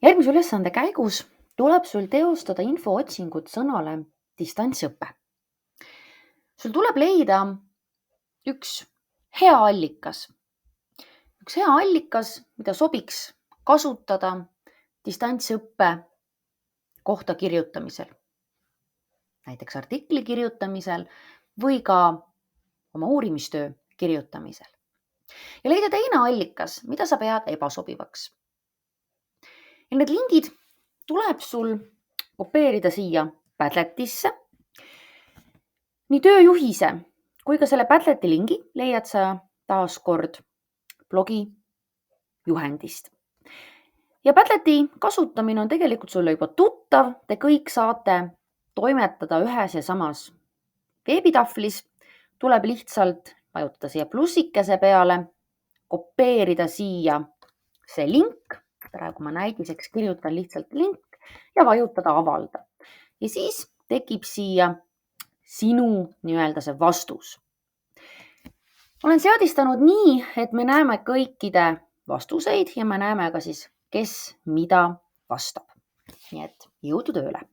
Järgmise ülesande käigus tuleb sul teostada infootsingut sõnale distantsõpe. Sul tuleb leida üks hea allikas. Üks hea allikas, mida sobiks kasutada distantsõppe kohta kirjutamisel. Näiteks artikli kirjutamisel või ka oma uurimistöö kirjutamisel. Ja leida teine allikas, mida sa pead ebasobivaks. Ja need lingid tuleb sul kopeerida siia Padletisse. Nii tööjuhise kui ka selle Padleti lingi leiad sa taas kord blogi juhendist. Ja Padleti kasutamine on tegelikult sulle juba tuttav. Te kõik saate toimetada ühes ja samas veebitahvlis. Tuleb lihtsalt vajutada siia plussikese peale, kopeerida siia see link. Praegu ma näidiseks kirjutan lihtsalt link ja vajutada avalda. Ja siis tekib siia sinu see vastus. Olen seadistanud nii, et me näeme kõikide vastuseid ja me näeme ka siis, kes mida vastab. Nii et jõudu tööle!